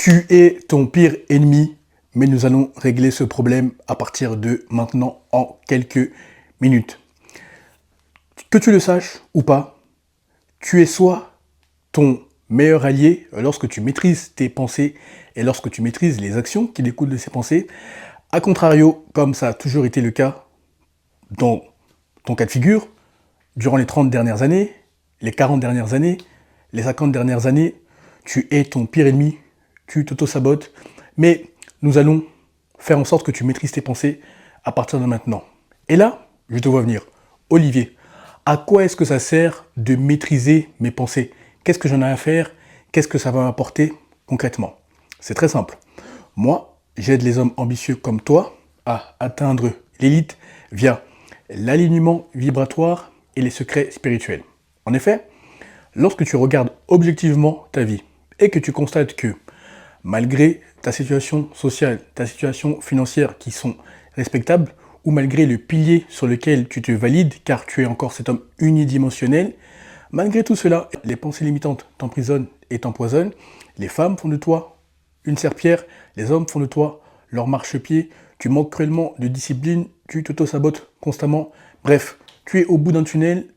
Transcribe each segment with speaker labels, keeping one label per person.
Speaker 1: Tu es ton pire ennemi, mais nous allons régler ce problème à partir de maintenant en quelques minutes. Que tu le saches ou pas, tu es soit ton meilleur allié lorsque tu maîtrises tes pensées et lorsque tu maîtrises les actions qui découlent de ces pensées. A contrario, comme ça a toujours été le cas dans ton cas de figure, durant les 30 dernières années, les 40 dernières années, les 50 dernières années, tu es ton pire ennemi, tu t'auto-sabotes, mais nous allons faire en sorte que tu maîtrises tes pensées à partir de maintenant. Et là, je te vois venir. Olivier, à quoi est-ce que ça sert de maîtriser mes pensées? Qu'est-ce que j'en ai à faire? Qu'est-ce que ça va m'apporter concrètement? C'est très simple. Moi, j'aide les hommes ambitieux comme toi à atteindre l'élite via l'alignement vibratoire et les secrets spirituels. En effet, lorsque tu regardes objectivement ta vie et que tu constates que malgré ta situation sociale, ta situation financière qui sont respectables, ou malgré le pilier sur lequel tu te valides, car tu es encore cet homme unidimensionnel, malgré tout cela, les pensées limitantes t'emprisonnent et t'empoisonnent, les femmes font de toi une serpillière, les hommes font de toi leur marchepied, tu manques cruellement de discipline, tu t'auto-sabotes constamment, bref, tu es au bout d'un tunnel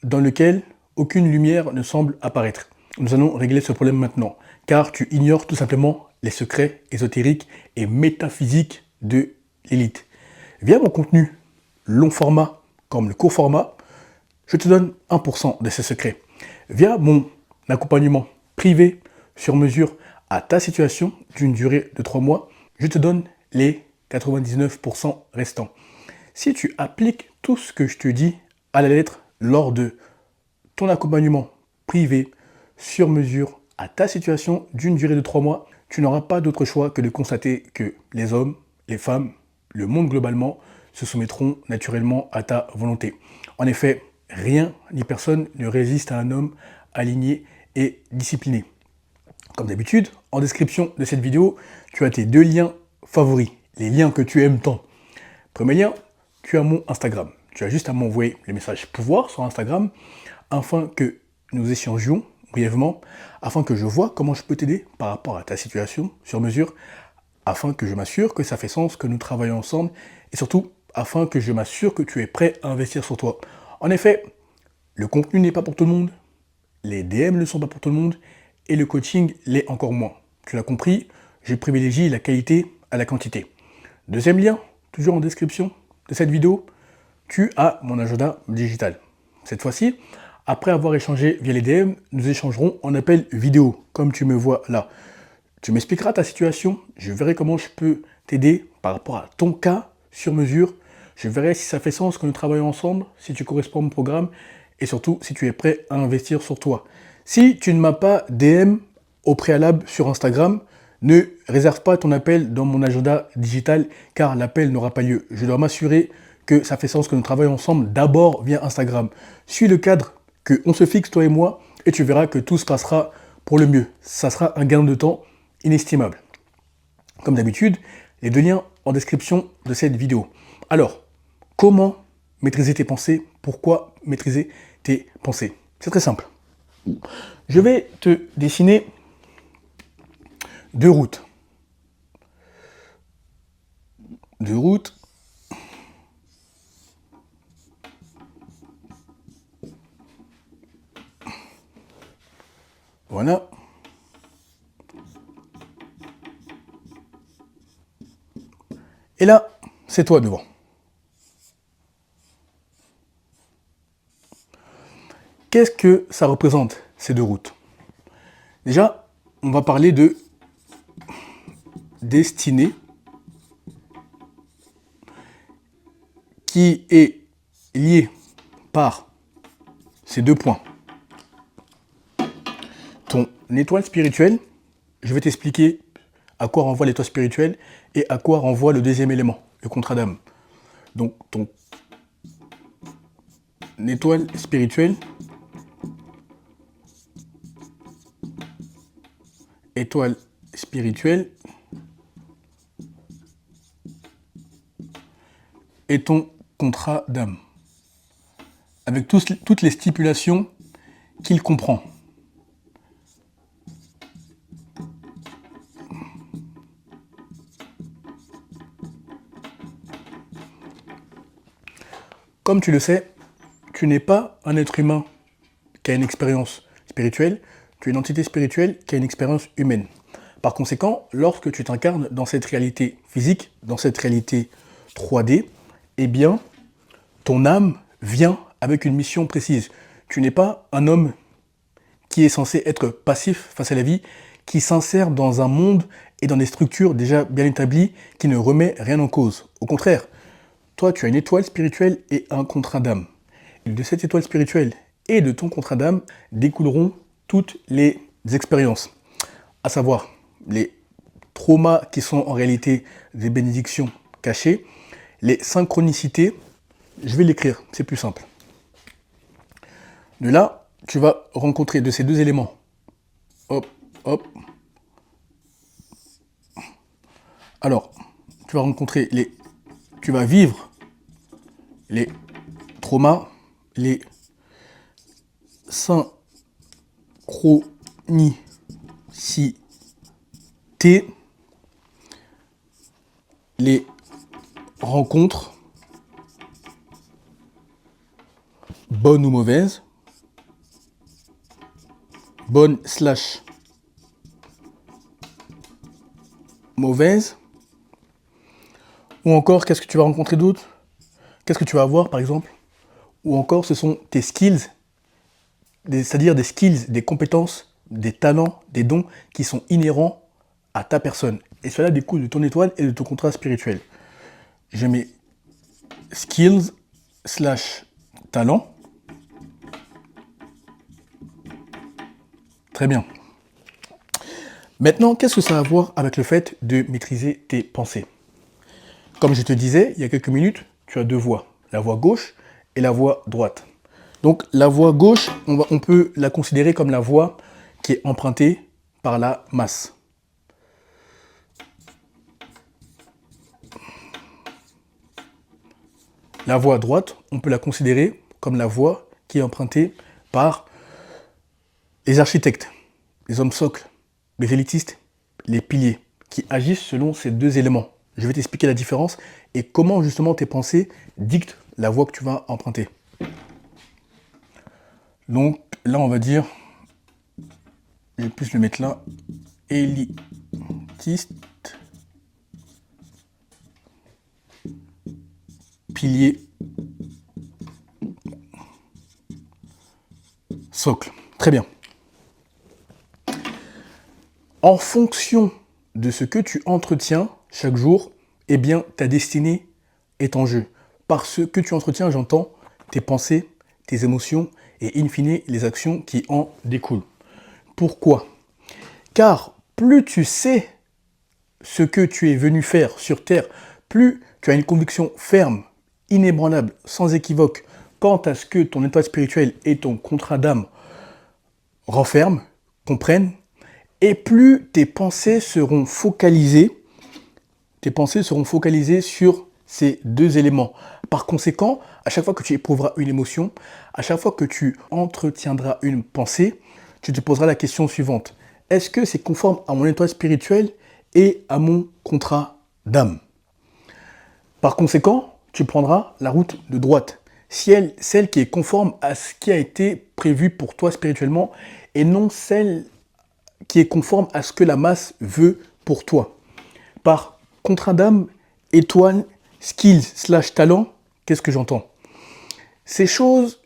Speaker 1: dans lequel aucune lumière ne semble apparaître. Nous allons régler ce problème maintenant, car tu ignores tout simplement les secrets ésotériques et métaphysiques de l'élite. Via mon contenu long format comme le court format, je te donne 1% de ces secrets. Via mon accompagnement privé sur mesure à ta situation d'une durée de 3 mois, je te donne les 99% restants. Si tu appliques tout ce que je te dis à la lettre lors de ton accompagnement privé sur mesure à ta situation d'une durée de 3 mois, tu n'auras pas d'autre choix que de constater que les hommes, les femmes, le monde globalement se soumettront naturellement à ta volonté. En effet, rien ni personne ne résiste à un homme aligné et discipliné. Comme d'habitude, en description de cette vidéo, tu as tes 2 liens favoris, les liens que tu aimes tant. Premier lien, tu as mon Instagram. Tu as juste à m'envoyer les messages pouvoir sur Instagram afin que nous échangions brièvement, afin que je vois comment je peux t'aider par rapport à ta situation sur mesure, afin que je m'assure que ça fait sens, que nous travaillons ensemble, et surtout afin que je m'assure que tu es prêt à investir sur toi. En effet, le contenu n'est pas pour tout le monde, les DM ne sont pas pour tout le monde, et le coaching l'est encore moins. Tu l'as compris, je privilégie la qualité à la quantité. Deuxième lien, toujours en description de cette vidéo, tu as mon agenda digital. Cette fois-ci, après avoir échangé via les DM, nous échangerons en appel vidéo, comme tu me vois là. Tu m'expliqueras ta situation, je verrai comment je peux t'aider par rapport à ton cas sur mesure. Je verrai si ça fait sens que nous travaillons ensemble, si tu corresponds à mon programme, et surtout si tu es prêt à investir sur toi. Si tu ne m'as pas DM au préalable sur Instagram, ne réserve pas ton appel dans mon agenda digital, car l'appel n'aura pas lieu. Je dois m'assurer que ça fait sens que nous travaillons ensemble d'abord via Instagram. Suis le cadre qu'on se fixe, toi et moi, et tu verras que tout se passera pour le mieux. Ça sera un gain de temps inestimable. Comme d'habitude, les 2 liens en description de cette vidéo. Alors, comment maîtriser tes pensées? Pourquoi maîtriser tes pensées? C'est très simple. Je vais te dessiner 2 routes. 2 routes. Voilà. Et là, c'est toi devant. Qu'est-ce que ça représente, ces 2 routes? Déjà, on va parler de destinée qui est liée par ces 2 points. Ton étoile spirituelle, je vais t'expliquer à quoi renvoie l'étoile spirituelle et à quoi renvoie le deuxième élément, le contrat d'âme. Donc, ton étoile spirituelle, et ton contrat d'âme, avec toutes les stipulations qu'il comprend. Comme tu le sais, tu n'es pas un être humain qui a une expérience spirituelle, tu es une entité spirituelle qui a une expérience humaine. Par conséquent, lorsque tu t'incarnes dans cette réalité physique, dans cette réalité 3D, eh bien, ton âme vient avec une mission précise. Tu n'es pas un homme qui est censé être passif face à la vie, qui s'insère dans un monde et dans des structures déjà bien établies, qui ne remet rien en cause. Au contraire, toi, tu as une étoile spirituelle et un contrat d'âme. De cette étoile spirituelle et de ton contrat d'âme découleront toutes les expériences, à savoir les traumas qui sont en réalité des bénédictions cachées, les synchronicités. Je vais l'écrire, c'est plus simple. De là, tu vas rencontrer de ces deux éléments. Hop, hop. Alors, tu vas rencontrer tu vas vivre les traumas, les synchronicités, les rencontres, bonnes ou mauvaises, bonnes / mauvaises, ou encore, qu'est-ce que tu vas rencontrer d'autre? Qu'est-ce que tu vas avoir, par exemple? Ou encore, ce sont tes skills, c'est-à-dire des skills, des compétences, des talents, des dons qui sont inhérents à ta personne. Et cela découle de ton étoile et de ton contrat spirituel. Je mets skills / talent. Très bien. Maintenant, qu'est-ce que ça a à voir avec le fait de maîtriser tes pensées? Comme je te disais il y a quelques minutes, tu as deux voies, la voie gauche et la voie droite. Donc la voie gauche, on peut la considérer comme la voie qui est empruntée par la masse. La voie droite, on peut la considérer comme la voie qui est empruntée par les architectes, les hommes socles, les élitistes, les piliers, qui agissent selon ces deux éléments. Je vais t'expliquer la différence et comment justement tes pensées dictent la voie que tu vas emprunter. Donc là, on va dire, je vais plus le mettre là, élitiste, pilier, socle. Très bien. En fonction de ce que tu entretiens chaque jour, eh bien, ta destinée est en jeu. Par ce que tu entretiens, j'entends tes pensées, tes émotions et in fine les actions qui en découlent. Pourquoi? Car plus tu sais ce que tu es venu faire sur Terre, plus tu as une conviction ferme, inébranlable, sans équivoque, quant à ce que ton étoile spirituelle et ton contrat d'âme renferment, comprennent, et plus tes pensées seront focalisées sur ces deux éléments. Par conséquent, à chaque fois que tu éprouveras une émotion, à chaque fois que tu entretiendras une pensée, tu te poseras la question suivante. Est-ce que c'est conforme à mon étoile spirituelle et à mon contrat d'âme? Par conséquent, tu prendras la route de droite, celle qui est conforme à ce qui a été prévu pour toi spirituellement et non celle qui est conforme à ce que la masse veut pour toi. Par contrat d'âme, étoile, skills / talent, qu'est-ce que j'entends? Ces choses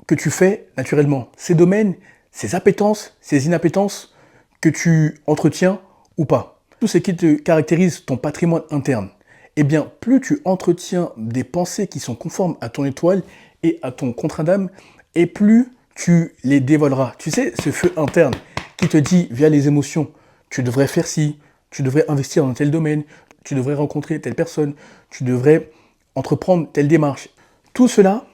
Speaker 1: que tu fais naturellement, ces domaines, ces appétences, ces inappétences que tu entretiens ou pas. Tout ce qui te caractérise ton patrimoine interne. Eh bien, plus tu entretiens des pensées qui sont conformes à ton étoile et à ton contrat d'âme, et plus tu les dévoileras. Tu sais, ce feu interne qui te dit via les émotions, tu devrais faire ci, tu devrais investir dans tel domaine, tu devrais rencontrer telle personne, tu devrais entreprendre telle démarche. Tout cela,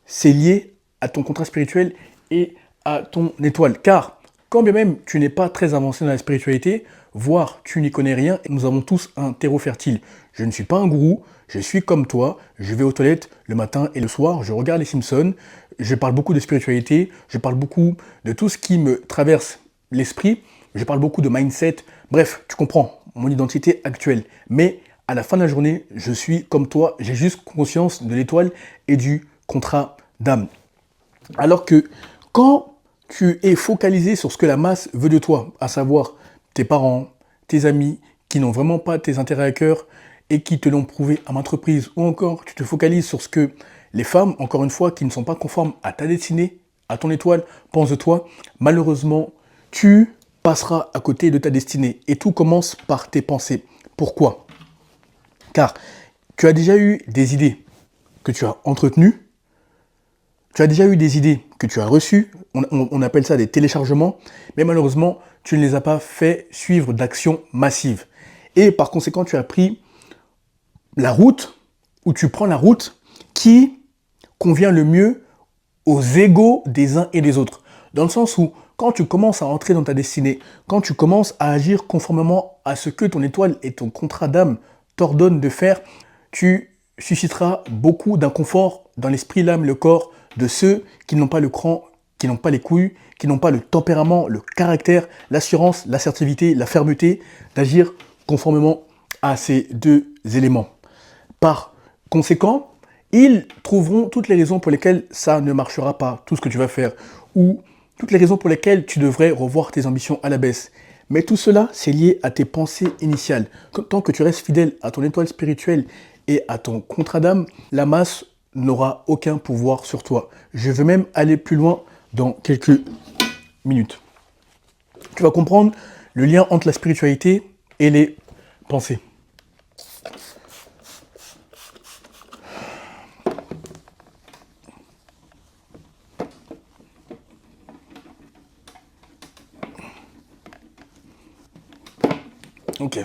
Speaker 1: c'est lié à ton contrat spirituel et à ton étoile. Car, quand bien même tu n'es pas très avancé dans la spiritualité, voire tu n'y connais rien, nous avons tous un terreau fertile. Je ne suis pas un gourou, je suis comme toi, je vais aux toilettes le matin et le soir, je regarde les Simpsons, je parle beaucoup de spiritualité, je parle beaucoup de tout ce qui me traverse l'esprit, je parle beaucoup de mindset, bref, tu comprends mon identité actuelle. Mais à la fin de la journée, je suis comme toi, j'ai juste conscience de l'étoile et du contrat d'âme. Alors que quand tu es focalisé sur ce que la masse veut de toi, à savoir tes parents, tes amis, qui n'ont vraiment pas tes intérêts à cœur et qui te l'ont prouvé à maintes reprises, ou encore tu te focalises sur ce que les femmes, encore une fois, qui ne sont pas conformes à ta destinée, à ton étoile, pensent de toi, malheureusement, tu passeras à côté de ta destinée. Et tout commence par tes pensées. Pourquoi? Car tu as déjà eu des idées que tu as entretenues, tu as déjà eu des idées que tu as reçues, on appelle ça des téléchargements, mais malheureusement, tu ne les as pas fait suivre d'actions massives. Et par conséquent, tu as pris la route, ou tu prends la route qui convient le mieux aux égos des uns et des autres. Dans le sens où, quand tu commences à entrer dans ta destinée, quand tu commences à agir conformément à ce que ton étoile et ton contrat d'âme t'ordonnent de faire, tu susciteras beaucoup d'inconfort dans l'esprit, l'âme, le corps de ceux qui n'ont pas le cran, qui n'ont pas les couilles, qui n'ont pas le tempérament, le caractère, l'assurance, l'assertivité, la fermeté d'agir conformément à ces deux éléments. Par conséquent, ils trouveront toutes les raisons pour lesquelles ça ne marchera pas, tout ce que tu vas faire, ou toutes les raisons pour lesquelles tu devrais revoir tes ambitions à la baisse. Mais tout cela, c'est lié à tes pensées initiales. Tant que tu restes fidèle à ton étoile spirituelle et à ton contrat d'âme, la masse n'aura aucun pouvoir sur toi. Je vais même aller plus loin dans quelques minutes. Tu vas comprendre le lien entre la spiritualité et les pensées. Ok.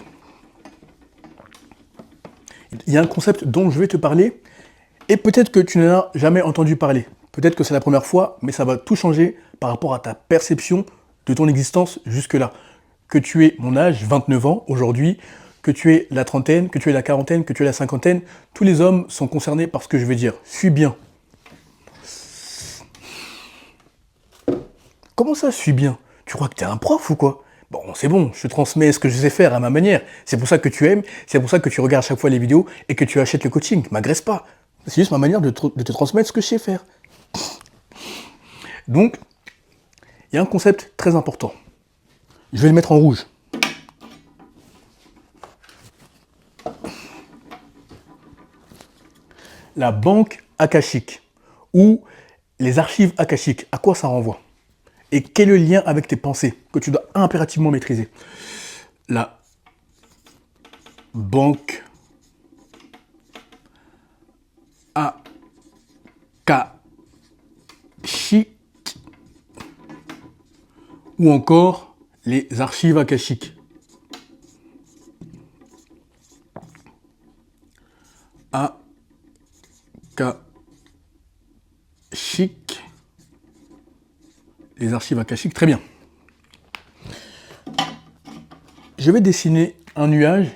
Speaker 1: Il y a un concept dont je vais te parler, et peut-être que tu n'en as jamais entendu parler. Peut-être que c'est la première fois, mais ça va tout changer par rapport à ta perception de ton existence jusque-là. Que tu aies mon âge, 29 ans aujourd'hui, que tu aies la trentaine, que tu aies la quarantaine, que tu aies la cinquantaine, tous les hommes sont concernés par ce que je vais dire. Suis bien. Comment ça, suis bien? Tu crois que t'es un prof ou quoi? Bon, c'est bon, je te transmets ce que je sais faire à ma manière. C'est pour ça que tu aimes, c'est pour ça que tu regardes chaque fois les vidéos et que tu achètes le coaching. M'agresse pas. C'est juste ma manière de te transmettre ce que je sais faire. Donc, il y a un concept très important. Je vais le mettre en rouge. La banque akashique ou les archives akashiques, à quoi ça renvoie? Et quel est le lien avec tes pensées que tu dois impérativement maîtriser? La banque akashique ou encore les archives akashiques. Akashique. Les archives akashiques, très bien. Je vais dessiner un nuage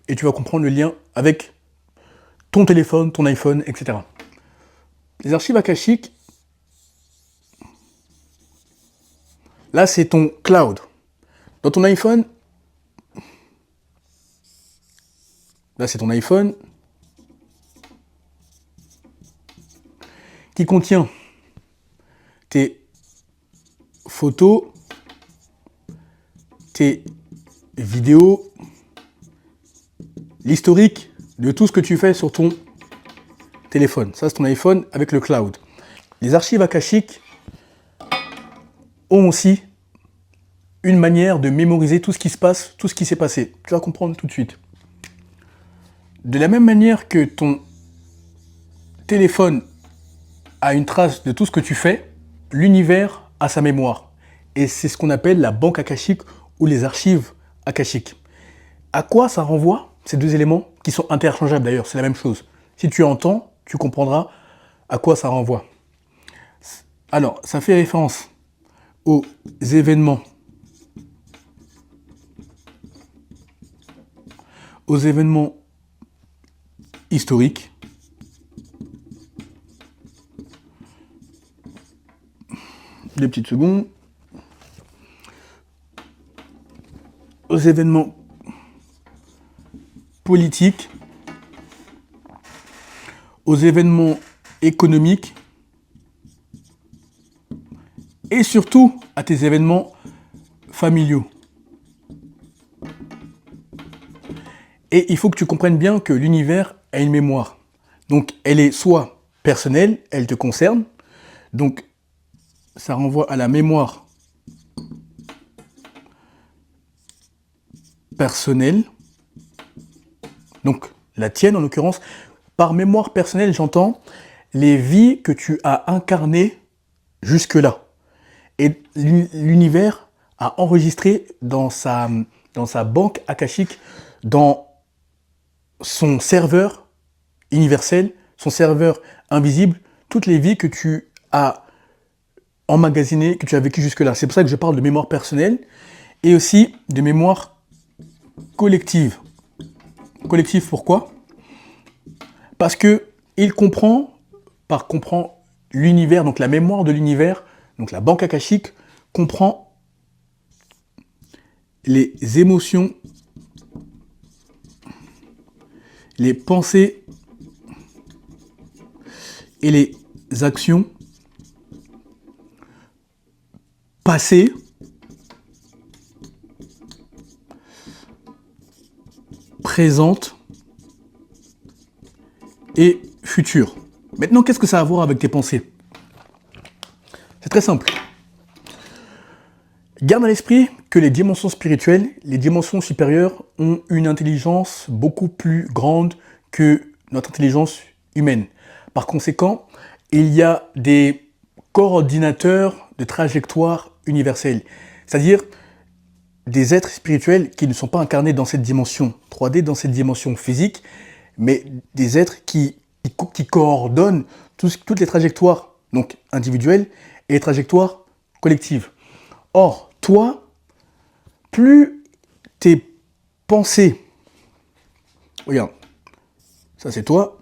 Speaker 1: et tu vas comprendre le lien avec ton téléphone, ton iPhone, etc. Les archives akashiques, là c'est ton cloud. Dans ton iPhone, là c'est ton iPhone qui contient tes photos, tes vidéos, l'historique de tout ce que tu fais sur ton téléphone. Ça, c'est ton iPhone avec le cloud. Les archives akashiques ont aussi une manière de mémoriser tout ce qui se passe, tout ce qui s'est passé. Tu vas comprendre tout de suite. De la même manière que ton téléphone a une trace de tout ce que tu fais, l'univers a sa mémoire. Et c'est ce qu'on appelle la banque akashique ou les archives akashiques. À quoi ça renvoie, ces deux éléments, qui sont interchangeables d'ailleurs, c'est la même chose. Si tu entends, tu comprendras à quoi ça renvoie. Alors, ça fait référence aux événements historiques, des petites secondes, aux événements politiques, aux événements économiques et surtout à tes événements familiaux. Et il faut que tu comprennes bien que l'univers a une mémoire. Donc elle est soit personnelle, elle te concerne, donc ça renvoie à la mémoire personnelle, donc la tienne en l'occurrence. Par mémoire personnelle, j'entends les vies que tu as incarnées jusque-là. Et l'univers a enregistré dans sa banque akashique, dans son serveur universel, son serveur invisible, toutes les vies que tu as emmagasinées, que tu as vécues jusque-là. C'est pour ça que je parle de mémoire personnelle et aussi de mémoire collective. Collective, pourquoi ? Parce que il comprend l'univers, donc la mémoire de l'univers, donc la banque akashique comprend les émotions, les pensées et les actions passées, présentes et futures. Maintenant, qu'est-ce que ça a à voir avec tes pensées ? C'est très simple. Garde à l'esprit que les dimensions spirituelles, les dimensions supérieures ont une intelligence beaucoup plus grande que notre intelligence humaine. Par conséquent, il y a des coordinateurs de trajectoires universelles, c'est-à-dire des êtres spirituels qui ne sont pas incarnés dans cette dimension 3D, dans cette dimension physique, mais des êtres qui coordonnent toutes les trajectoires donc individuelles et les trajectoires collectives. Or, toi, plus tes pensées, regarde, ça c'est toi,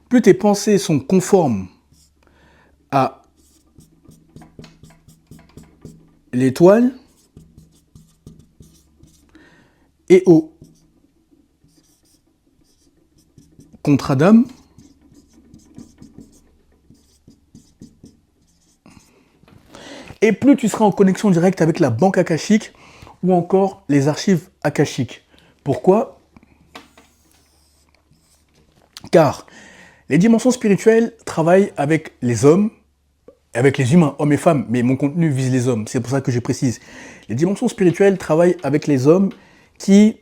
Speaker 1: plus tes pensées sont conformes à l'étoile et au contrat d'âme, et plus tu seras en connexion directe avec la banque akashique ou encore les archives akashiques. Pourquoi ? Car les dimensions spirituelles travaillent avec les hommes, avec les humains, hommes et femmes, mais mon contenu vise les hommes, c'est pour ça que je précise. Les dimensions spirituelles travaillent avec les hommes qui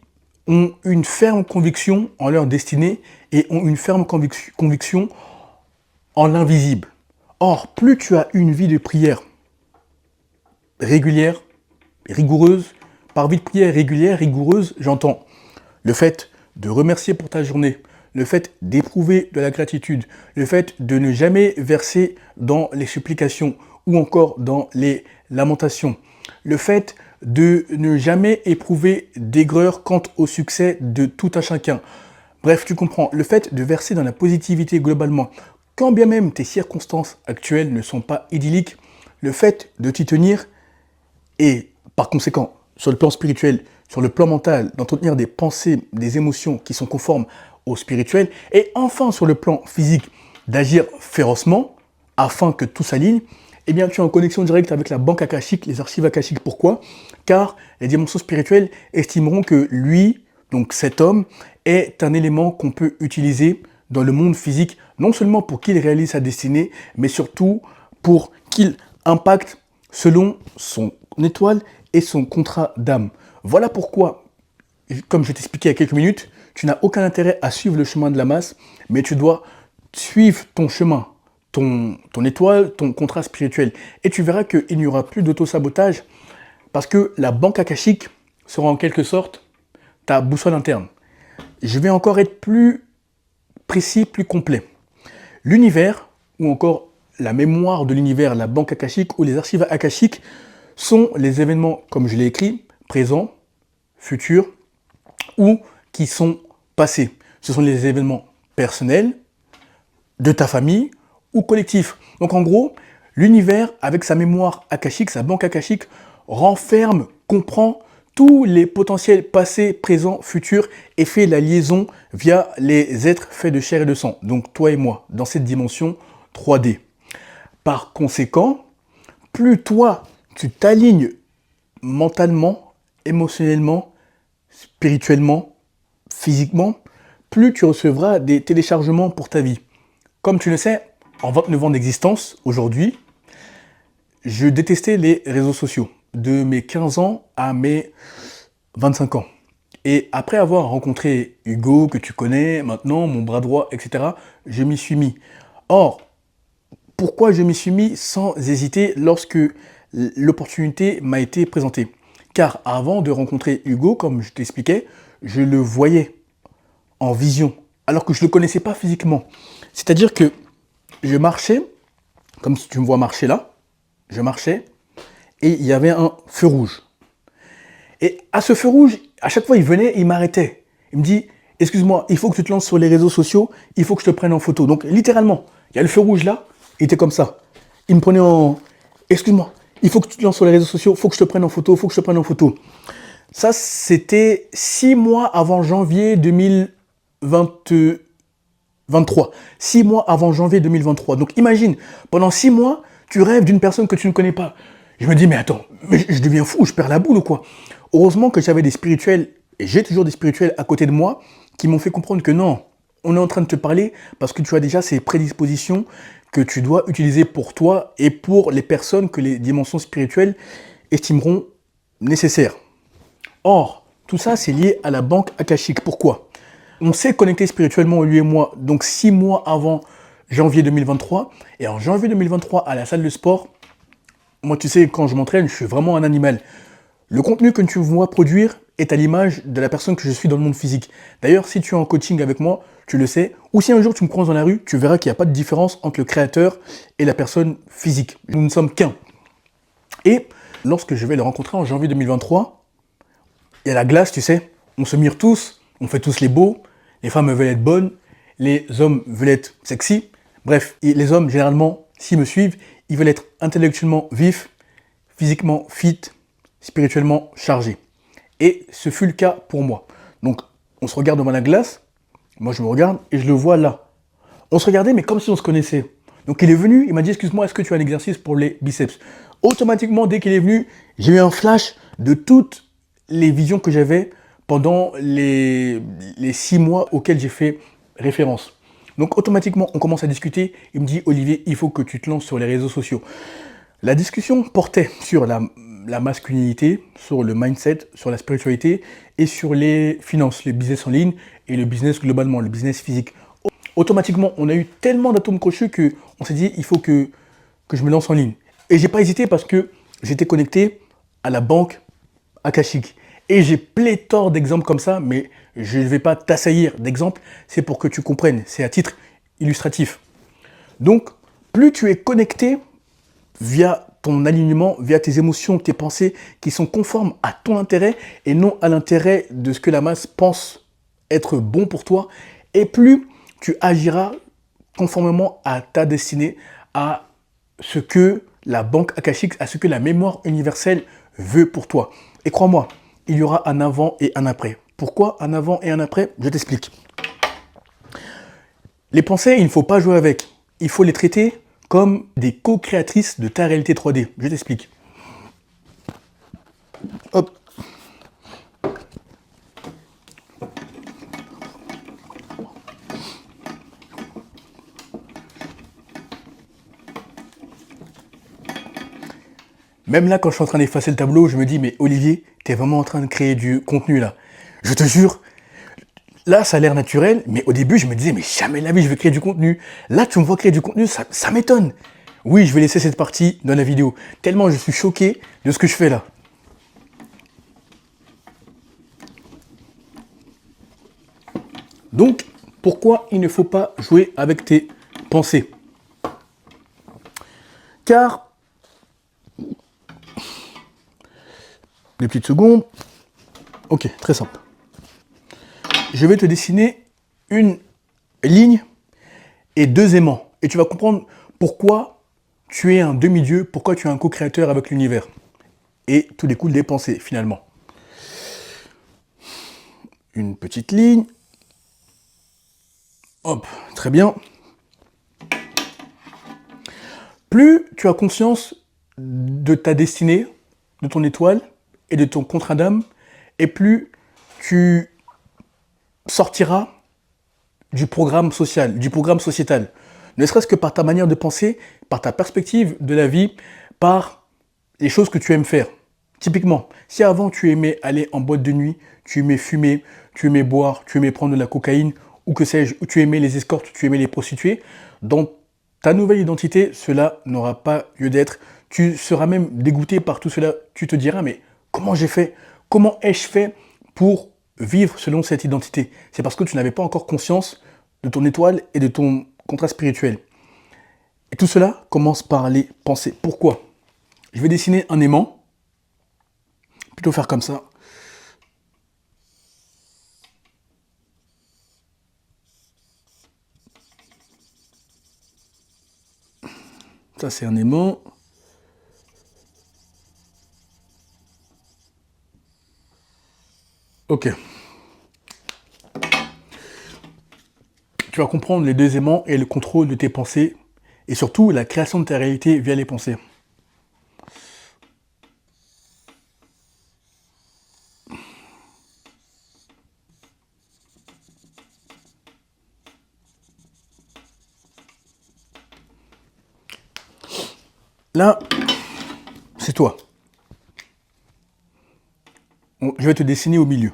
Speaker 1: ont une ferme conviction en leur destinée et ont une ferme conviction en l'invisible. Or, plus tu as une vie de prière régulière, rigoureuse, par vie de prière régulière, rigoureuse, j'entends le fait de remercier pour ta journée, le fait d'éprouver de la gratitude, le fait de ne jamais verser dans les supplications ou encore dans les lamentations, le fait de ne jamais éprouver d'aigreur quant au succès de tout un chacun. Bref, tu comprends, le fait de verser dans la positivité globalement, quand bien même tes circonstances actuelles ne sont pas idylliques, le fait de t'y tenir et par conséquent, sur le plan spirituel, sur le plan mental, d'entretenir des pensées, des émotions qui sont conformes au spirituel, et enfin sur le plan physique, d'agir férocement afin que tout s'aligne, eh bien tu es en connexion directe avec la banque akashique, les archives akashiques. Pourquoi ? Car les dimensions spirituelles estimeront que lui, donc cet homme, est un élément qu'on peut utiliser dans le monde physique, non seulement pour qu'il réalise sa destinée, mais surtout pour qu'il impacte selon son étoile et son contrat d'âme. Voilà pourquoi, comme je t'expliquais il y a quelques minutes, tu n'as aucun intérêt à suivre le chemin de la masse, mais tu dois suivre ton chemin, ton étoile, ton contrat spirituel. Et tu verras qu'il n'y aura plus d'auto-sabotage parce que la banque akashique sera en quelque sorte ta boussole interne. Je vais encore être plus précis, plus complet. L'univers, ou encore la mémoire de l'univers, la banque akashique ou les archives akashiques, sont les événements, comme je l'ai écrit, présents, futurs ou qui sont passés. Ce sont les événements personnels, de ta famille ou collectifs. Donc en gros, l'univers, avec sa mémoire akashique, sa banque akashique, renferme, comprend tous les potentiels passés, présents, futurs et fait la liaison via les êtres faits de chair et de sang, donc toi et moi, dans cette dimension 3D. Par conséquent, plus toi, tu t'alignes mentalement, émotionnellement, spirituellement, physiquement, plus tu recevras des téléchargements pour ta vie. Comme tu le sais, en 29 ans d'existence, aujourd'hui, je détestais les réseaux sociaux, de mes 15 ans à mes 25 ans. Et après avoir rencontré Hugo, que tu connais maintenant, mon bras droit, etc., je m'y suis mis. Or, pourquoi je m'y suis mis sans hésiter lorsque l'opportunité m'a été présentée? Car avant de rencontrer Hugo, comme je t'expliquais, je le voyais en vision, alors que je ne le connaissais pas physiquement. C'est-à-dire que je marchais, comme si tu me vois marcher là, je marchais, et il y avait un feu rouge. Et à ce feu rouge, à chaque fois il venait, il m'arrêtait. Il me dit, excuse-moi, il faut que tu te lances sur les réseaux sociaux, il faut que je te prenne en photo. Donc littéralement, il y a le feu rouge là, il était comme ça. Il me prenait en... Excuse-moi, il faut que tu te lances sur les réseaux sociaux, il faut que je te prenne en photo, il faut que je te prenne en photo. Ça, c'était 6 mois avant janvier 2023. 6 mois avant janvier 2023. Donc imagine, pendant 6 mois, tu rêves d'une personne que tu ne connais pas. Je me dis, mais attends, mais je deviens fou, je perds la boule ou quoi? Heureusement que j'avais des spirituels, et j'ai toujours des spirituels à côté de moi, qui m'ont fait comprendre que non, on est en train de te parler parce que tu as déjà ces prédispositions que tu dois utiliser pour toi et pour les personnes que les dimensions spirituelles estimeront nécessaires. Or, tout ça, c'est lié à la banque akashique. Pourquoi? On s'est connecté spirituellement, lui et moi, donc 6 mois avant janvier 2023. Et en janvier 2023, à la salle de sport, moi, tu sais, quand je m'entraîne, je suis vraiment un animal. Le contenu que tu vois produire est à l'image de la personne que je suis dans le monde physique. D'ailleurs, si tu es en coaching avec moi, tu le sais, ou si un jour tu me croises dans la rue, tu verras qu'il n'y a pas de différence entre le créateur et la personne physique. Nous ne sommes qu'un. Et lorsque je vais le rencontrer en janvier 2023, il y a la glace, tu sais, on se mire tous, on fait tous les beaux, les femmes veulent être bonnes, les hommes veulent être sexy. Bref, et les hommes, généralement, s'ils me suivent, ils veulent être intellectuellement vifs, physiquement fit, spirituellement chargés. Et ce fut le cas pour moi. Donc, on se regarde devant la glace, moi je me regarde et je le vois là. On se regardait, mais comme si on se connaissait. Donc il est venu, il m'a dit, excuse-moi, est-ce que tu as un exercice pour les biceps? Automatiquement, dès qu'il est venu, j'ai eu un flash de toutes les visions que j'avais pendant les 6 mois auxquels j'ai fait référence. Donc automatiquement, on commence à discuter. Il me dit, Olivier, il faut que tu te lances sur les réseaux sociaux. La discussion portait sur la masculinité, sur le mindset, sur la spiritualité et sur les finances, le business en ligne et le business globalement, le business physique. Automatiquement, on a eu tellement d'atomes crochus qu'on s'est dit, il faut que je me lance en ligne. Et j'ai pas hésité parce que j'étais connecté à la banque akashique. Et j'ai pléthore d'exemples comme ça, mais je ne vais pas t'assaillir d'exemples, c'est pour que tu comprennes, c'est à titre illustratif. Donc, plus tu es connecté via ton alignement, via tes émotions, tes pensées qui sont conformes à ton intérêt et non à l'intérêt de ce que la masse pense être bon pour toi, et plus tu agiras conformément à ta destinée, à ce que la banque akashique, à ce que la mémoire universelle veut pour toi. Et crois-moi, il y aura un avant et un après. Pourquoi un avant et un après? Je t'explique. Les pensées, il ne faut pas jouer avec. Il faut les traiter comme des co-créatrices de ta réalité 3D. Je t'explique. Hop. Même là, quand je suis en train d'effacer le tableau, je me dis, mais Olivier, t'es vraiment en train de créer du contenu là. Je te jure, là, ça a l'air naturel, mais au début, je me disais, mais jamais de la vie, je vais créer du contenu. Là, tu me vois créer du contenu, ça m'étonne. Oui, je vais laisser cette partie dans la vidéo, tellement je suis choqué de ce que je fais là. Donc, pourquoi il ne faut pas jouer avec tes pensées? Car, des petites secondes, ok, très simple. Je vais te dessiner une ligne et 2 aimants. Et tu vas comprendre pourquoi tu es un demi-dieu, pourquoi tu es un co-créateur avec l'univers. Et tout découle des pensées, finalement. une petite ligne. Hop, très bien. Plus tu as conscience de ta destinée, de ton étoile et de ton contrat d'âme, et plus tu sortiras du programme social, du programme sociétal. Ne serait-ce que par ta manière de penser, par ta perspective de la vie, par les choses que tu aimes faire. Typiquement, si avant tu aimais aller en boîte de nuit, tu aimais fumer, tu aimais boire, tu aimais prendre de la cocaïne, ou que sais-je, ou tu aimais les escortes, tu aimais les prostituées, dans ta nouvelle identité, cela n'aura pas lieu d'être. Tu seras même dégoûté par tout cela. Tu te diras, mais comment j'ai fait? Comment ai-je fait pour vivre selon cette identité? C'est parce que tu n'avais pas encore conscience de ton étoile et de ton contrat spirituel. Et tout cela commence par les pensées. Pourquoi? Je vais dessiner un aimant. Plutôt faire comme ça. Ça, c'est un aimant. Ok. Tu vas comprendre les deux aimants et le contrôle de tes pensées, et surtout la création de ta réalité via les pensées. Là, c'est toi. Je vais te dessiner au milieu.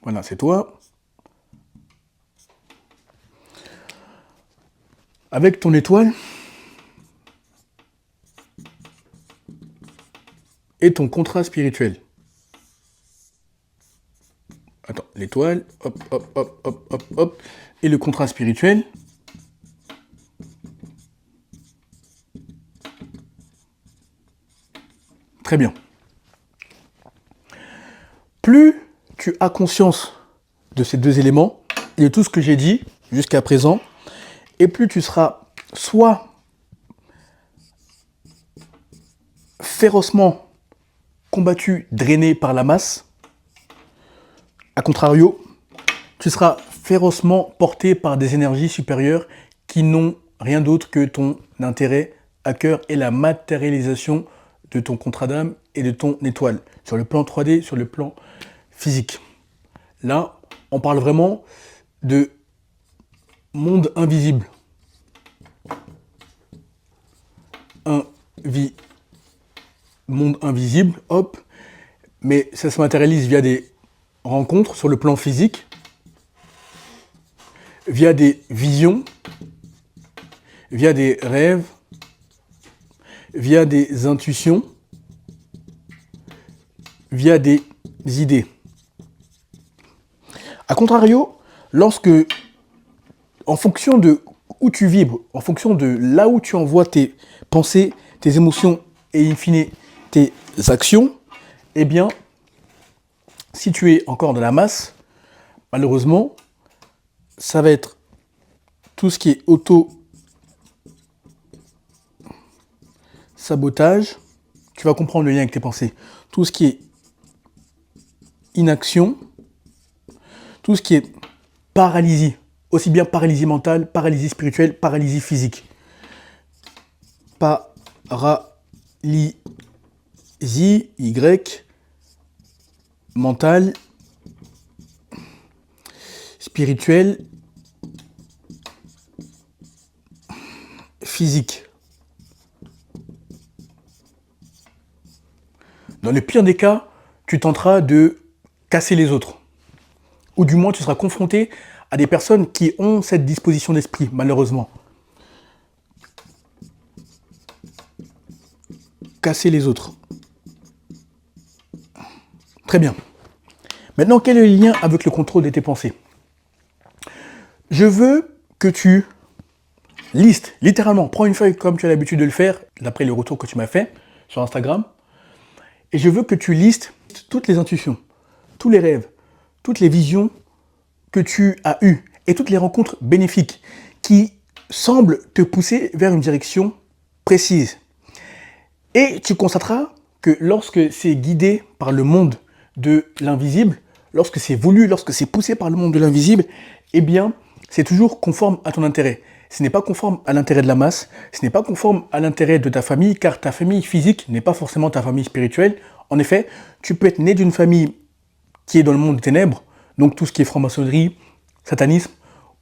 Speaker 1: Voilà, c'est toi. Avec ton étoile et ton contrat spirituel. Attends, l'étoile, hop, hop, hop, hop, hop, hop, et le contrat spirituel. Très bien. Plus tu as conscience de ces deux éléments et de tout ce que j'ai dit jusqu'à présent, et plus tu seras soit férocement combattu, drainé par la masse, à contrario, tu seras férocement porté par des énergies supérieures qui n'ont rien d'autre que ton intérêt à cœur et la matérialisation de ton contrat d'âme et de ton étoile, sur le plan 3D, sur le plan physique. Là, on parle vraiment de monde invisible. Monde invisible, hop, mais ça se matérialise via des rencontres sur le plan physique, via des visions, via des rêves, via des intuitions, via des idées. A contrario, lorsque, en fonction de où tu vibres, en fonction de là où tu envoies tes pensées, tes émotions et in fine tes actions, eh bien, si tu es encore dans la masse, malheureusement, ça va être tout ce qui est auto-sabotage. Tu vas comprendre le lien avec tes pensées. Tout ce qui est inaction, tout ce qui est paralysie, aussi bien paralysie mentale, paralysie spirituelle, paralysie physique. Paralysie, Y, mentale, spirituelle, physique. Dans le pire des cas, tu tenteras de casser les autres. Ou du moins, tu seras confronté à des personnes qui ont cette disposition d'esprit, malheureusement. Casser les autres. Très bien. Maintenant, quel est le lien avec le contrôle de tes pensées? Je veux que tu listes, littéralement, prends une feuille comme tu as l'habitude de le faire, d'après le retour que tu m'as fait sur Instagram, et je veux que tu listes toutes les intuitions, tous les rêves, toutes les visions que tu as eues, et toutes les rencontres bénéfiques qui semblent te pousser vers une direction précise. Et tu constateras que lorsque c'est guidé par le monde de l'invisible, lorsque c'est voulu, lorsque c'est poussé par le monde de l'invisible, eh bien, c'est toujours conforme à ton intérêt. Ce n'est pas conforme à l'intérêt de la masse, ce n'est pas conforme à l'intérêt de ta famille, car ta famille physique n'est pas forcément ta famille spirituelle. En effet, tu peux être né d'une famille qui est dans le monde des ténèbres, donc tout ce qui est franc-maçonnerie, satanisme,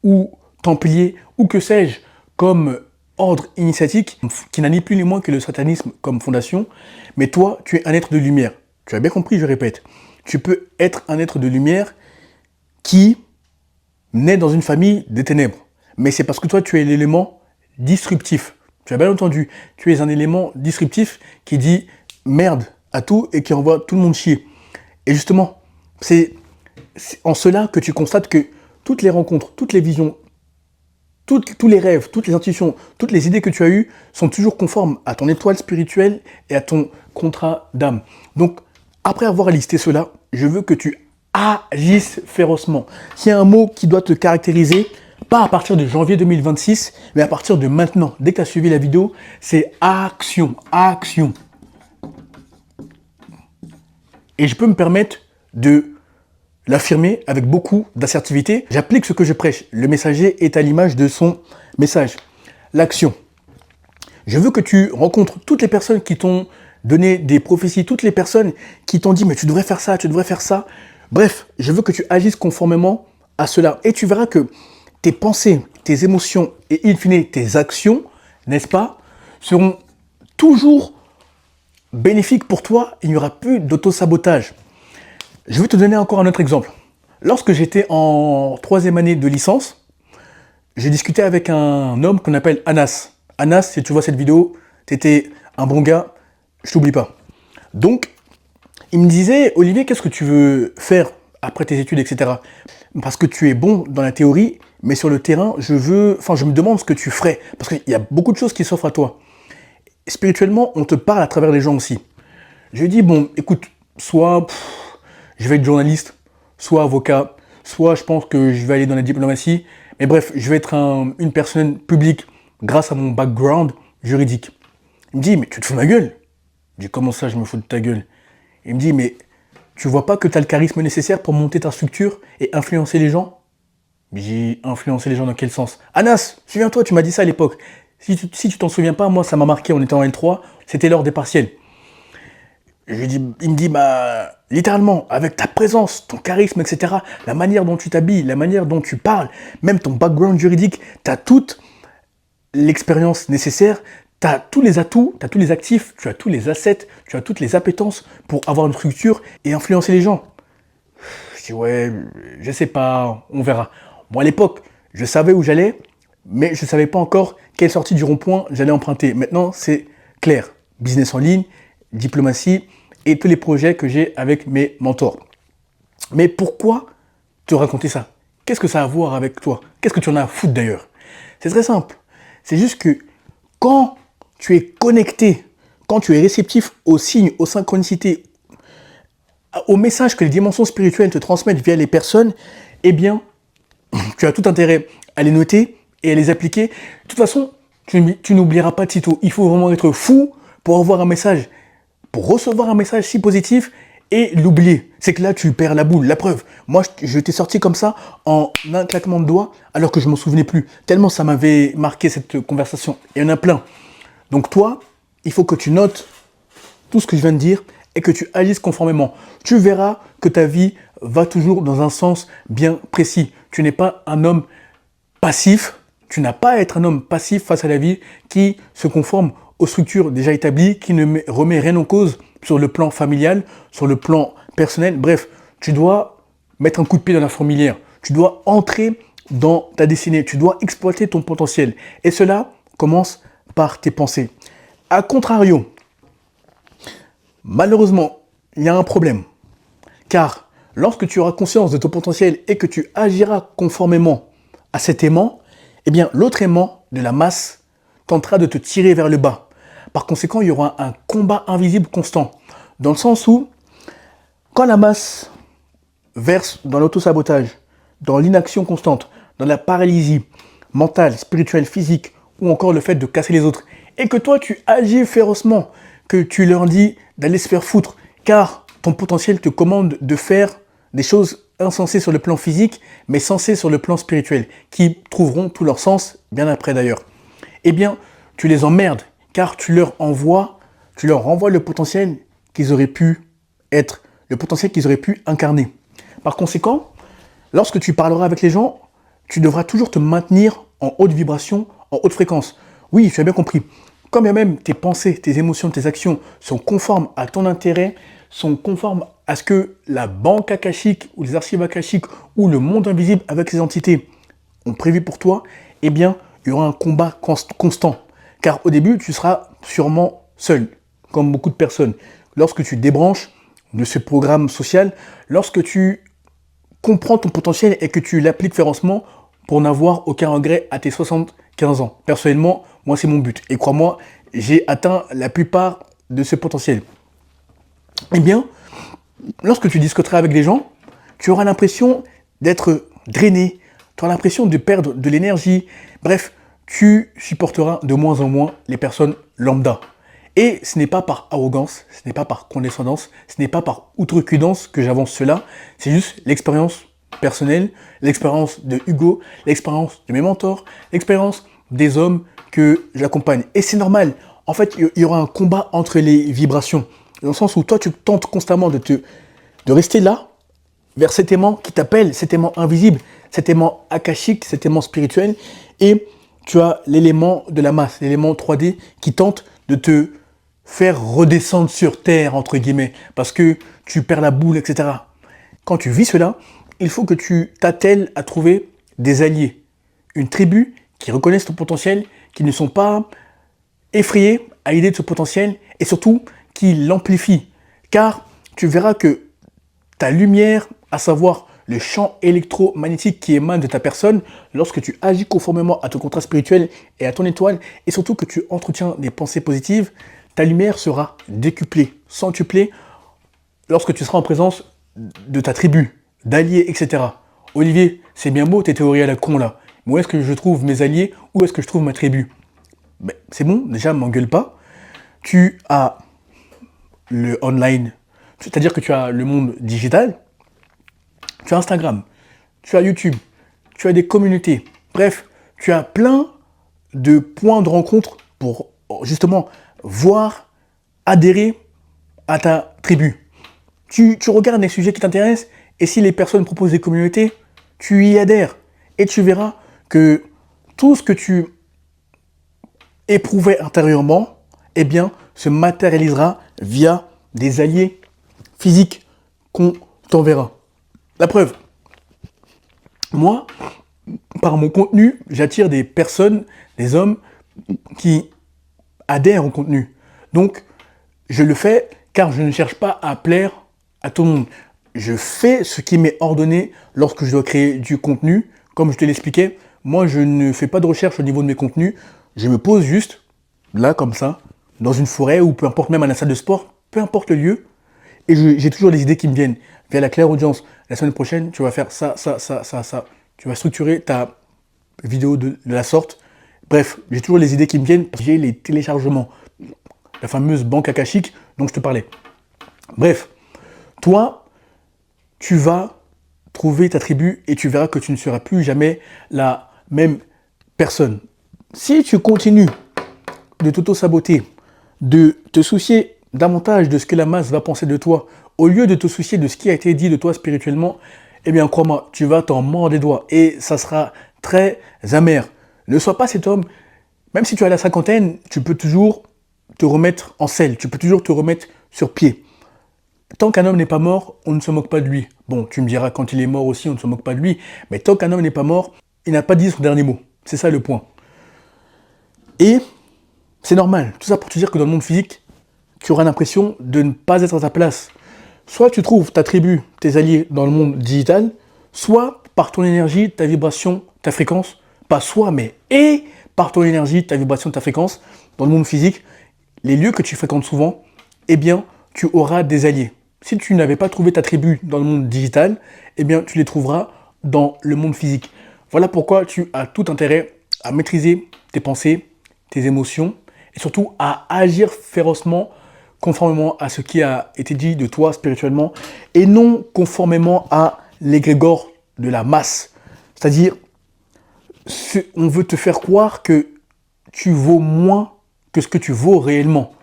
Speaker 1: ou templier, ou que sais-je, comme ordre initiatique, qui n'a ni plus ni moins que le satanisme comme fondation, mais toi, tu es un être de lumière. Tu as bien compris, je répète. Tu peux être un être de lumière qui naît dans une famille des ténèbres. Mais c'est parce que toi, tu es l'élément disruptif. Tu as bien entendu, tu es un élément disruptif qui dit merde à tout et qui envoie tout le monde chier. Et justement, c'est en cela que tu constates que toutes les rencontres, toutes les visions, tous les rêves, toutes les intuitions, toutes les idées que tu as eues sont toujours conformes à ton étoile spirituelle et à ton contrat d'âme. Donc, après avoir listé cela, je veux que tu agisses férocement. S'il y a un mot qui doit te caractériser, pas à partir de janvier 2026, mais à partir de maintenant, dès que tu as suivi la vidéo, c'est action, action. Et je peux me permettre de l'affirmer avec beaucoup d'assertivité. J'applique ce que je prêche. Le messager est à l'image de son message. L'action. Je veux que tu rencontres toutes les personnes qui t'ont donné des prophéties, toutes les personnes qui t'ont dit « mais tu devrais faire ça, tu devrais faire ça ». Bref, je veux que tu agisses conformément à cela. Et tu verras que tes pensées, tes émotions et in fine tes actions, n'est-ce pas, seront toujours bénéfiques pour toi. Il n'y aura plus d'auto-sabotage. Je vais te donner encore un autre exemple. Lorsque j'étais en 3e année de licence, j'ai discuté avec un homme qu'on appelle Anas. Anas, si tu vois cette vidéo, tu étais un bon gars, je t'oublie pas. Donc, il me disait, Olivier, qu'est-ce que tu veux faire après tes études, etc. Parce que tu es bon dans la théorie, mais sur le terrain, je me demande ce que tu ferais. Parce qu'il y a beaucoup de choses qui s'offrent à toi. Spirituellement, on te parle à travers les gens aussi. Je lui ai dit, bon, écoute, soit je vais être journaliste, soit avocat, soit je pense que je vais aller dans la diplomatie. Mais bref, je vais être une personne publique grâce à mon background juridique. Il me dit, mais tu te fous de ma gueule? Je dis, comment ça, je me fous de ta gueule? Il me dit, mais tu vois pas que tu as le charisme nécessaire pour monter ta structure et influencer les gens? J'ai influencé les gens dans quel sens? Anas, souviens-toi, tu m'as dit ça à l'époque. Si tu t'en souviens pas, moi ça m'a marqué, on était en L3, c'était l'heure des partiels. Il me dit, bah, littéralement, avec ta présence, ton charisme, etc., la manière dont tu t'habilles, la manière dont tu parles, même ton background juridique, tu as toute l'expérience nécessaire, tu as tous les atouts, tu as tous les actifs, tu as tous les assets, tu as toutes les appétences pour avoir une structure et influencer les gens. Je dis, ouais, je sais pas, on verra. Moi, à l'époque, je savais où j'allais, mais je ne savais pas encore quelle sortie du rond-point j'allais emprunter. Maintenant, c'est clair. Business en ligne, diplomatie et tous les projets que j'ai avec mes mentors. Mais pourquoi te raconter ça? Qu'est-ce que ça a à voir avec toi? Qu'est-ce que tu en as à foutre d'ailleurs? C'est très simple. C'est juste que quand tu es connecté, quand tu es réceptif aux signes, aux synchronicités, aux messages que les dimensions spirituelles te transmettent via les personnes, eh bien, tu as tout intérêt à les noter et à les appliquer. De toute façon, tu n'oublieras pas Tito. Il faut vraiment être fou pour avoir un message, pour recevoir un message si positif et l'oublier. C'est que là, tu perds la boule. La preuve, moi, je t'ai sorti comme ça en un claquement de doigts alors que je ne m'en souvenais plus. Tellement ça m'avait marqué cette conversation. Il y en a plein. Donc toi, il faut que tu notes tout ce que je viens de dire et que tu agisses conformément. Tu verras que ta vie va toujours dans un sens bien précis. Tu n'es pas un homme passif. Tu n'as pas à être un homme passif face à la vie qui se conforme aux structures déjà établies, qui ne remet rien en cause sur le plan familial, sur le plan personnel. Bref, tu dois mettre un coup de pied dans la fourmilière. Tu dois entrer dans ta destinée. Tu dois exploiter ton potentiel. Et cela commence par tes pensées. A contrario, malheureusement, il y a un problème. Car lorsque tu auras conscience de ton potentiel et que tu agiras conformément à cet aimant, eh bien, l'autre aimant de la masse tentera de te tirer vers le bas. Par conséquent, il y aura un combat invisible constant. Dans le sens où, quand la masse verse dans l'autosabotage, dans l'inaction constante, dans la paralysie mentale, spirituelle, physique, ou encore le fait de casser les autres, et que toi, tu agis férocement, que tu leur dis d'aller se faire foutre, car ton potentiel te commande de faire des choses insensées sur le plan physique, mais sensées sur le plan spirituel, qui trouveront tout leur sens bien après d'ailleurs. Eh bien, tu les emmerdes, car tu leur renvoies le potentiel qu'ils auraient pu être, le potentiel qu'ils auraient pu incarner. Par conséquent, lorsque tu parleras avec les gens, tu devras toujours te maintenir en haute vibration, en haute fréquence. Oui, tu as bien compris. Quand bien même tes pensées, tes émotions, tes actions sont conformes à ton intérêt, sont conformes à ce que la banque akashique ou les archives akashiques ou le monde invisible avec ces entités ont prévu pour toi, eh bien, il y aura un combat constant. Car au début, tu seras sûrement seul, comme beaucoup de personnes. Lorsque tu débranches de ce programme social, lorsque tu comprends ton potentiel et que tu l'appliques férocement pour n'avoir aucun regret à tes 75 ans. Personnellement, moi, c'est mon but. Et crois-moi, j'ai atteint la plupart de ce potentiel. Eh bien, lorsque tu discuteras avec des gens, tu auras l'impression d'être drainé, tu auras l'impression de perdre de l'énergie. Bref, tu supporteras de moins en moins les personnes lambda. Et ce n'est pas par arrogance, ce n'est pas par condescendance, ce n'est pas par outrecuidance que j'avance cela, c'est juste l'expérience personnelle, l'expérience de Hugo, l'expérience de mes mentors, l'expérience des hommes que j'accompagne. Et c'est normal, en fait, il y aura un combat entre les vibrations, dans le sens où toi, tu tentes constamment de rester là, vers cet aimant qui t'appelle, cet aimant invisible, cet aimant akashique, cet aimant spirituel, et tu as l'élément de la masse, l'élément 3D qui tente de te faire redescendre sur terre, entre guillemets, parce que tu perds la boule, etc. Quand tu vis cela, il faut que tu t'attelles à trouver des alliés, une tribu qui reconnaissent ton potentiel, qui ne sont pas effrayés à l'idée de ce potentiel, et surtout qui l'amplifient. Car tu verras que ta lumière, à savoir le champ électromagnétique qui émane de ta personne, lorsque tu agis conformément à ton contrat spirituel et à ton étoile, et surtout que tu entretiens des pensées positives, ta lumière sera décuplée, centuplée, lorsque tu seras en présence de ta tribu, d'alliés, etc. Olivier, c'est bien beau tes théories à la con là, mais où est-ce que je trouve mes alliés, où est-ce que je trouve ma tribu? Ben, c'est bon, déjà, m'engueule pas. Tu as le online, c'est-à-dire que tu as le monde digital, tu as Instagram, tu as YouTube, tu as des communautés, bref, tu as plein de points de rencontre pour justement voir, adhérer à ta tribu. Tu regardes les sujets qui t'intéressent et si les personnes proposent des communautés, tu y adhères et tu verras que tout ce que tu éprouvais intérieurement, eh bien, se matérialisera via des alliés physiques qu'on t'enverra. La preuve, moi, par mon contenu, j'attire des personnes, des hommes qui adhèrent au contenu. Donc, je le fais car je ne cherche pas à plaire à tout le monde. Je fais ce qui m'est ordonné lorsque je dois créer du contenu. Comme je te l'expliquais, moi, je ne fais pas de recherche au niveau de mes contenus. Je me pose juste, là, comme ça, dans une forêt ou peu importe, même à la salle de sport, peu importe le lieu, et j'ai toujours les idées qui me viennent via la claire audience. La semaine prochaine, tu vas faire ça, ça, ça, ça, ça. Tu vas structurer ta vidéo de la sorte. Bref, j'ai toujours les idées qui me viennent. J'ai les téléchargements. La fameuse banque akashique dont je te parlais. Bref, toi, tu vas trouver ta tribu et tu verras que tu ne seras plus jamais la même personne. Si tu continues de t'auto-saboter, de te soucier davantage de ce que la masse va penser de toi, au lieu de te soucier de ce qui a été dit de toi spirituellement, eh bien, crois-moi, tu vas t'en mordre les doigts et ça sera très amer. Ne sois pas cet homme, même si tu as la cinquantaine, tu peux toujours te remettre en selle, tu peux toujours te remettre sur pied. Tant qu'un homme n'est pas mort, on ne se moque pas de lui. Bon, tu me diras, quand il est mort aussi, on ne se moque pas de lui, mais tant qu'un homme n'est pas mort, il n'a pas dit son dernier mot. C'est ça le point. Et c'est normal, tout ça pour te dire que dans le monde physique, tu auras l'impression de ne pas être à ta place. Soit tu trouves ta tribu, tes alliés dans le monde digital, soit par ton énergie, ta vibration, ta fréquence, pas soit, mais et par ton énergie, ta vibration, ta fréquence, dans le monde physique, les lieux que tu fréquentes souvent, eh bien, tu auras des alliés. Si tu n'avais pas trouvé ta tribu dans le monde digital, eh bien, tu les trouveras dans le monde physique. Voilà pourquoi tu as tout intérêt à maîtriser tes pensées, tes émotions, et surtout à agir férocement conformément à ce qui a été dit de toi spirituellement et non conformément à l'égrégore de la masse. C'est-à-dire, on veut te faire croire que tu vaux moins que ce que tu vaux réellement,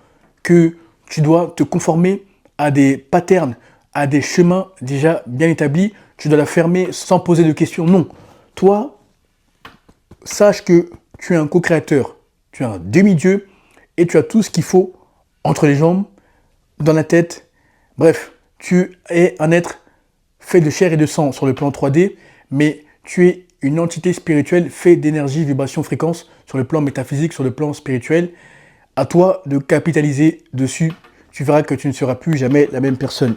Speaker 1: que tu dois te conformer à des patterns, à des chemins déjà bien établis, tu dois la fermer sans poser de questions. Non, toi, sache que tu es un co-créateur, tu es un demi-dieu et tu as tout ce qu'il faut entre les jambes, dans la tête. Bref, tu es un être fait de chair et de sang sur le plan 3D, mais tu es une entité spirituelle faite d'énergie, vibration, fréquence sur le plan métaphysique, sur le plan spirituel. À toi de capitaliser dessus. Tu verras que tu ne seras plus jamais la même personne.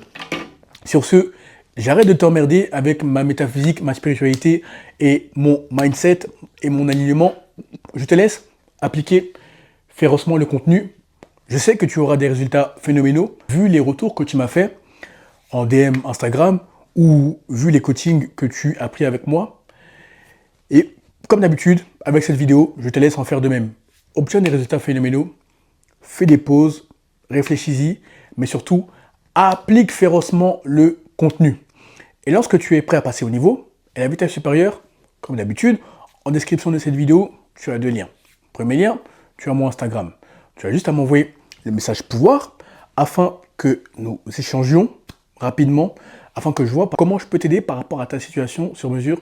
Speaker 1: Sur ce, j'arrête de t'emmerder avec ma métaphysique, ma spiritualité et mon mindset et mon alignement. Je te laisse appliquer férocement le contenu. Je sais que tu auras des résultats phénoménaux vu les retours que tu m'as fait en DM Instagram ou vu les coachings que tu as pris avec moi. Et comme d'habitude, avec cette vidéo, je te laisse en faire de même. Obtiens des résultats phénoménaux, fais des pauses, réfléchis-y, mais surtout, applique férocement le contenu. Et lorsque tu es prêt à passer au niveau, et à la vitesse supérieure, comme d'habitude, en description de cette vidéo, tu as deux liens. Premier lien, tu as mon Instagram. Tu as juste à m'envoyer le message pouvoir afin que nous échangions rapidement, afin que je vois comment je peux t'aider par rapport à ta situation sur mesure,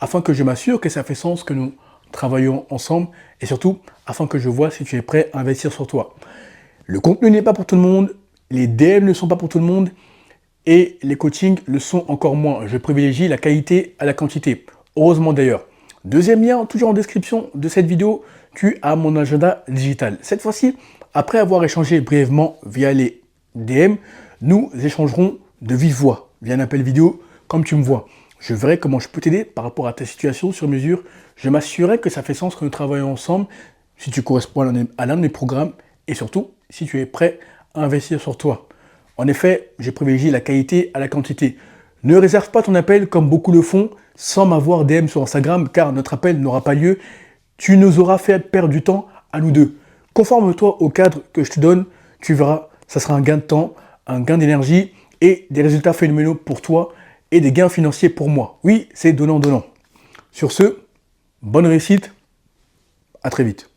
Speaker 1: afin que je m'assure que ça fait sens que nous travaillons ensemble et surtout afin que je vois si tu es prêt à investir sur toi. Le contenu n'est pas pour tout le monde, les DM ne sont pas pour tout le monde et les coachings le sont encore moins. Je privilégie la qualité à la quantité. Heureusement d'ailleurs. Deuxième lien, toujours en description de cette vidéo, tu as mon agenda digital. Cette fois-ci, après avoir échangé brièvement via les DM, nous échangerons de vive voix via un appel vidéo comme tu me vois. Je verrai comment je peux t'aider par rapport à ta situation sur mesure. Je m'assurerai que ça fait sens que nous travaillons ensemble, si tu corresponds à l'un de mes programmes, et surtout, si tu es prêt à investir sur toi. En effet, je privilégie la qualité à la quantité. Ne réserve pas ton appel comme beaucoup le font, sans m'avoir DM sur Instagram, car notre appel n'aura pas lieu. Tu nous auras fait perdre du temps à nous deux. Conforme-toi au cadre que je te donne, tu verras, ça sera un gain de temps, un gain d'énergie, et des résultats phénoménaux pour toi, et des gains financiers pour moi. Oui, c'est donnant-donnant. Sur ce, bonne réussite, à très vite.